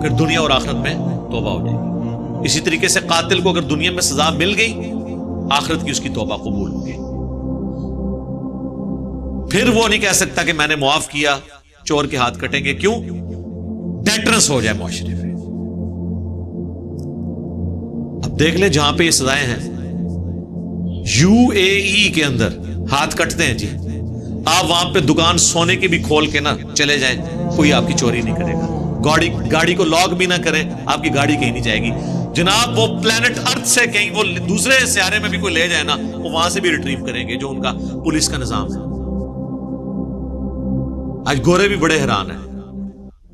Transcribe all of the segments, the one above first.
پھر دنیا اور آخرت میں توبہ ہو جائے گی. اسی طریقے سے قاتل کو اگر دنیا میں سزا مل گئی، آخرت کی اس کی توبہ قبول ہو گئی. پھر وہ نہیں کہہ سکتا کہ میں نے معاف کیا، چور کے ہاتھ کٹیں گے. کیوں؟ ڈیٹرنس ہو جائے معاشرے میں. اب دیکھ لیں جہاں پہ یہ سزائیں ہیں، UAE کے اندر ہاتھ کٹتے ہیں جی، آپ وہاں پہ دکان سونے کی بھی کھول کے نہ چلے جائیں، کوئی آپ کی چوری نہیں کرے گا. گاڑی کو لاک بھی نہ کرے، آپ کی گاڑی کہیں نہیں جائے گی. جناب وہ پلانٹ ارتھ سے کہیں وہ دوسرے سیارے میں بھی کوئی لے جائے نا، وہ وہاں سے بھی ریٹریو کریں گے، جو ان کا پولیس کا نظام ہے. آج گورے بھی بڑے حیران ہیں.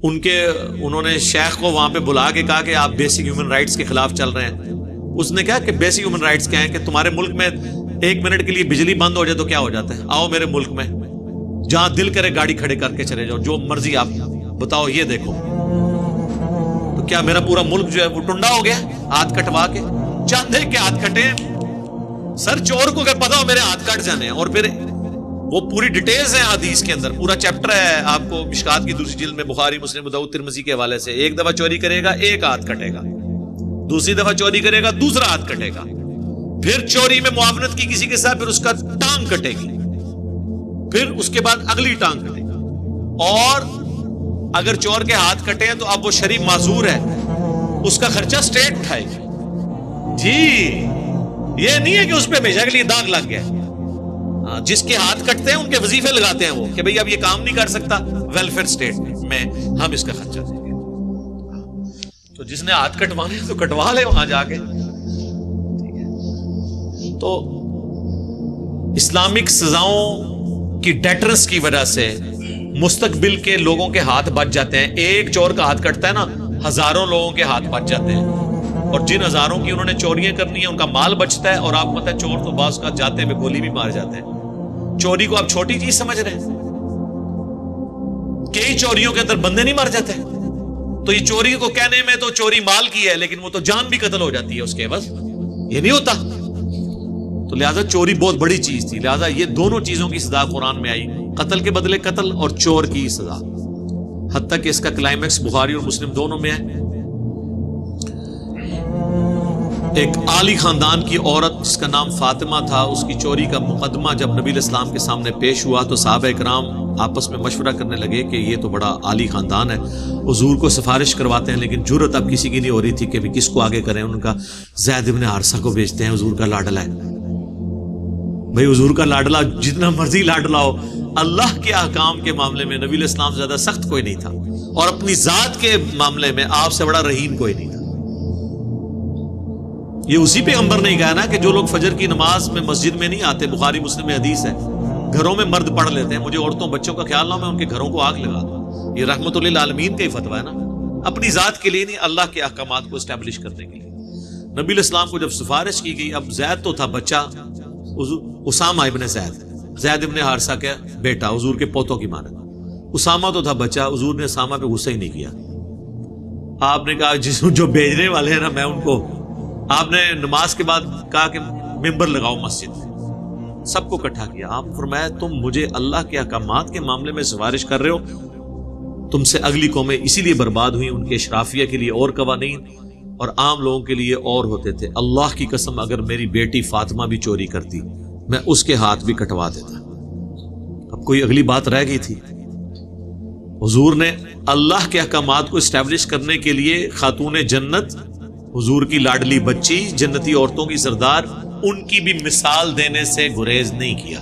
انہوں نے شیخ کو وہاں پہ بلا کے کہا کہ آپ بیسک ہیومن رائٹس کے خلاف چل رہے ہیں. اس نے کہا کہ بیسک ہیومن رائٹس کیا ہیں کہ تمہارے ملک میں 1 منٹ کے لیے بجلی بند ہو جائے تو کیا ہو جاتا ہے؟ آؤ میرے ملک میں، جہاں دل کرے گاڑی کھڑے کر کے چلے جاؤ، جو مرضی آپ بتاؤ. یہ دیکھو تو کیا میرا پورا ملک جو ہے وہ ٹنڈا ہو گیا ہاتھ کٹوا کے؟ چاندے کے ہاتھ کٹے. سر چور کو اگر پتا ہو میرے ہاتھ کٹ جانے ہیں، اور پھر وہ پوری ڈیٹیلز ہیں حدیث کے اندر، پورا چیپٹر ہے آپ کو مشکات کی دوسری جلد میں، بخاری مسلم ابو داؤد ترمذی کے حوالے سے. 1 دفعہ چوری کرے گا 1 ہاتھ کٹے گا، دوسری دفعہ چوری کرے گا 2 ہاتھ کٹے گا، پھر چوری میں معاونت کی کسی کے ساتھ پھر اس کا ٹانگ کٹے گی، پھر اس کے بعد اگلی ٹانگ کٹے گی. اور اگر چور کے ہاتھ کٹے ہیں تو اب وہ شریف معذور ہے، اس کا خرچہ اسٹیٹ اٹھائے گی. جی یہ نہیں ہے کہ اس پہ ہمیشہ کے لیے داغ لگ گیا. جس کے ہاتھ کٹتے ہیں ان کے وظیفے لگاتے ہیں وہ کہ بھئی اب یہ کام نہیں کر سکتا، ویلفیئر اسٹیٹ میں ہم اس کا خرچہ دیں گے. تو جس نے ہاتھ کٹوانے تو کٹوا لے وہاں جا کے. تو اسلامک سزاؤں کی ڈیٹرنس کی وجہ سے مستقبل کے لوگوں کے ہاتھ بچ جاتے ہیں. ایک چور کا ہاتھ کٹتا ہے نا، ہزاروں لوگوں کے ہاتھ بچ جاتے ہیں. اور جن ہزاروں کی انہوں نے چوریاں کرنی ہیں ان کا مال بچتا ہے. اور آپ کو پتہ ہے چور تو بعض کا جاتے ہوئے گولی بھی مار جاتے ہیں. چوری کو آپ چھوٹی چیز سمجھ رہے ہیں؟ کئی چوریوں کے اندر بندے نہیں مر جاتے. تو یہ چوری کو کہنے میں تو چوری مال کی ہے، لیکن وہ تو جان بھی قتل ہو جاتی ہے اس کے. بس یہ نہیں ہوتا. تو لہذا چوری بہت بڑی چیز تھی. لہذا یہ دونوں چیزوں کی سزا قرآن میں آئی، قتل کے بدلے قتل اور چور کی سزا. حتیٰ کہ اس کا کلائمیکس بخاری اور مسلم دونوں میں ہے. ایک عالی خاندان کی عورت جس کا نام فاطمہ تھا، اس کی چوری کا مقدمہ جب نبی علیہ السلام کے سامنے پیش ہوا تو صحابہ کرام آپس میں مشورہ کرنے لگے کہ یہ تو بڑا عالی خاندان ہے. حضور کو سفارش کرواتے ہیں، لیکن جرأت اب کسی کی نہیں ہو رہی تھی کہ کس کو آگے کریں. ان کا زید ابن حارثہ کو بھیجتے ہیں، حضور کا لاڈلا ہے. بھائی حضور کا لاڈلا جتنا مرضی لاڈلا ہو، اللہ کے احکام کے معاملے میں نبی علیہ السلام سے زیادہ سخت کوئی نہیں تھا، اور اپنی ذات کے معاملے میں آپ سے بڑا رحیم کوئی نہیں تھا. یہ اسی پیغمبر نے کہا نا کہ جو لوگ فجر کی نماز میں مسجد میں نہیں آتے، بخاری مسلم میں حدیث ہے، گھروں میں مرد پڑھ لیتے ہیں، مجھے عورتوں بچوں کا خیال نہ ہو میں ان کے گھروں کو آگ لگا دوں. یہ رحمت للعالمین کا ہی فتویٰ ہے نا، اپنی ذات کے لیے نہیں، اللہ کے احکامات کو اسٹیبلش کرنے کے لیے. نبی علیہ السلام کو جب سفارش کی گئی، اب زید تو تھا بچہ، اسامہ ابن زید ابن حارثہ کا بیٹا، حضور کے پوتوں کی مانا. اسامہ تو تھا بچہ، حضور نے اسامہ پہ غصہ ہی نہیں کیا. آپ نے کہا جو بھیجنے والے ہیں نا میں ان کو، آپ نے نماز کے بعد کہا کہ ممبر لگاؤ مسجد میں، سب کو اکٹھا کیا. آپ فرمایا تم مجھے اللہ کے احکامات کے معاملے میں سفارش کر رہے ہو، تم سے اگلی قومیں اسی لیے برباد ہوئی، ان کے اشرافیہ کے لیے اور قوانین اور عام لوگوں کے لیے اور ہوتے تھے. اللہ کی قسم اگر میری بیٹی فاطمہ بھی چوری کرتی میں اس کے ہاتھ بھی کٹوا دیتا. اب کوئی اگلی بات رہ گئی تھی. حضور نے اللہ کے احکامات کو اسٹیبلش کرنے کے لیے خاتون جنت، حضور کی لاڈلی بچی، جنتی عورتوں کی سردار، ان کی بھی مثال دینے سے گریز نہیں کیا،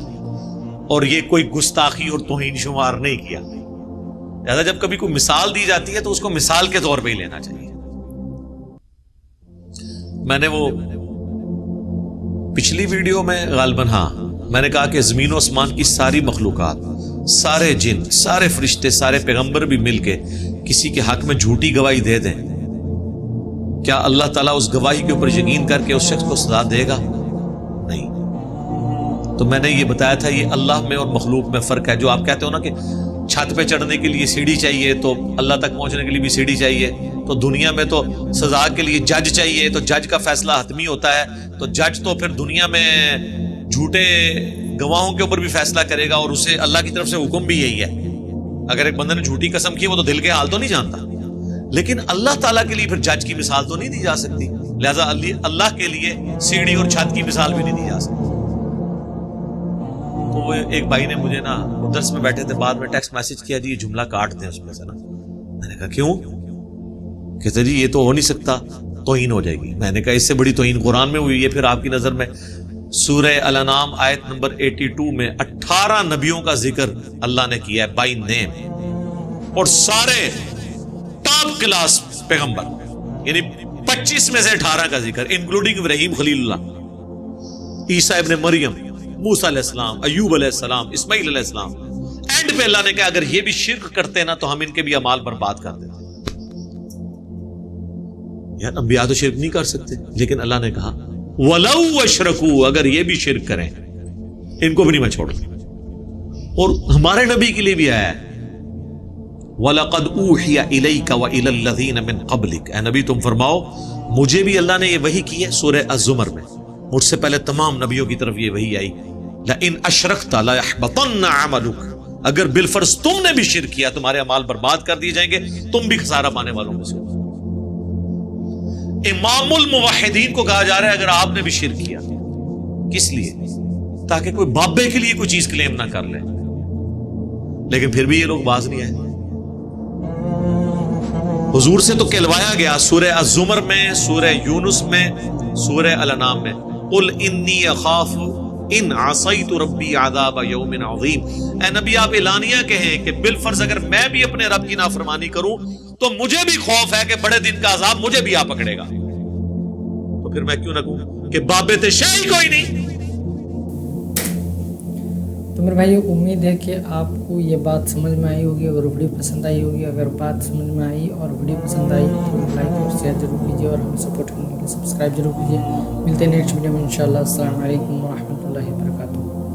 اور یہ کوئی گستاخی اور توہین شمار نہیں کیا. لہذا جب کبھی کوئی مثال دی جاتی ہے تو اس کو مثال کے طور پہ ہی لینا چاہیے. میں نے وہ پچھلی ویڈیو میں غالباً میں نے کہا کہ زمین و آسمان کی ساری مخلوقات، سارے جن، سارے فرشتے، سارے پیغمبر بھی مل کے کسی کے حق میں جھوٹی گواہی دے دیں، کیا اللہ تعالیٰ اس گواہی کے اوپر یقین کر کے اس شخص کو سزا دے گا؟ نہیں. تو میں نے یہ بتایا تھا یہ اللہ میں اور مخلوق میں فرق ہے. جو آپ کہتے ہو نا کہ چھت پہ چڑھنے کے لیے سیڑھی چاہیے تو اللہ تک پہنچنے کے لیے بھی سیڑھی چاہیے، تو دنیا میں تو سزا کے لیے جج چاہیے، تو جج کا فیصلہ حتمی ہوتا ہے، تو جج تو پھر دنیا میں جھوٹے گواہوں کے اوپر بھی فیصلہ کرے گا، اور اسے اللہ کی طرف سے حکم بھی یہی ہے. اگر ایک بندے نے جھوٹی قسم کی وہ تو دل کے حال تو نہیں جانتا، لیکن اللہ تعالیٰ کے لیے پھر جج کی مثال تو نہیں دی جا سکتی، لہذا اللہ کے لیے سیڑھی اور چھت کی مثال بھی نہیں دی جا سکتی۔ تو وہ ایک بھائی نے مجھے نا درس میں بیٹھے تھے، بعد میں ٹیکسٹ میسج کیا، جی یہ جملہ کاٹ دیں اس میں سے نا۔ میں نے کہا کیوں؟ کہتے جی یہ تو ہو نہیں سکتا، توہین ہو جائے گی۔ میں نے کہا اس سے بڑی توہین قرآن میں ہوئی ہے پھر آپ کی نظر میں؟ سورہ الانعام آیت نمبر 82 میں 18 نبیوں کا ذکر اللہ نے کیا ہے بائی نیم، اور سارے ٹاپ کلاس پیغمبر، یعنی 25 میں سے 18 کا ذکر، انکلوڈنگ ابراہیم خلیل اللہ، عیسیٰ ابن مریم، موسیٰ علیہ السلام، ایوب علیہ السلام، اسماعیل علیہ السلام۔ اینڈ پہ اللہ نے کہا اگر یہ بھی شرک کرتے نا تو ہم ان کے بھی اعمال برباد کر دیتے۔ یار انبیاء تو شرک نہیں کر سکتے، لیکن اللہ نے کہا وَلَوْ أَشْرَكُوا، اگر یہ بھی شرک کریں ان کو بھی نہیں میں چھوڑوں۔ اور ہمارے نبی کے لیے بھی آیا ہے وَلَقَدْ أُوحِيَ إِلَيْكَ وَإِلَى الَّذِينَ مِن قَبْلِكَ، اے نبی تم فرماؤ مجھے بھی اللہ نے یہ وحی کی ہے۔ سورہ الزمر میں مجھ سے پہلے تمام نبیوں کی طرف یہ وحی آئی، لَإِنْ أَشْرَكْتَ لَيَحْبَطَنَّ عَمَلُكَ، اگر بالفرض تم نے بھی شرک کیا تمہارے اعمال برباد کر دیے جائیں گے، تم بھی خسارہ پانے والوں میں سے ہو۔ امام الموحدین کو کہا جا رہا ہے اگر آپ نے بھی شرک کیا، کس لیے؟ تاکہ کوئی بابے کے لیے کوئی چیز کلیم نہ کر لے، لیکن پھر بھی یہ لوگ باز نہیں آئے۔ حضور سے تو کہلوایا گیا سورہ الزمر میں، سورہ یونس میں، سورہ الانعام میں، قل انی اخاف ان عصیت ربی عذاب یوم عظیم، اے نبی آپ اعلانیہ کہیں کہ بالفرض اگر میں بھی اپنے رب کی نافرمانی کروں تو مجھے بھی خوف ہے کہ بڑے دن کا عذاب مجھے بھی آ پکڑے گا۔ تو پھر میں کیوں نہ کہوں کہ بابے تے شاہی کوئی نہیں۔ تو میرے بھائی امید ہے کہ آپ کو یہ بات سمجھ میں آئی ہوگی اور ویڈیو پسند آئی ہوگی۔ اگر بات سمجھ میں آئی اور ویڈیو پسند آئی تو لائک اور شیئر ضرور کیجیے، اور ہمیں سپورٹ کرنے کے لیے سبسکرائب ضرور کیجیے۔ ملتے ہیں نیکسٹ ویڈیو میں انشاءاللہ۔ السلام علیکم ورحمۃ اللہ وبرکاتہ۔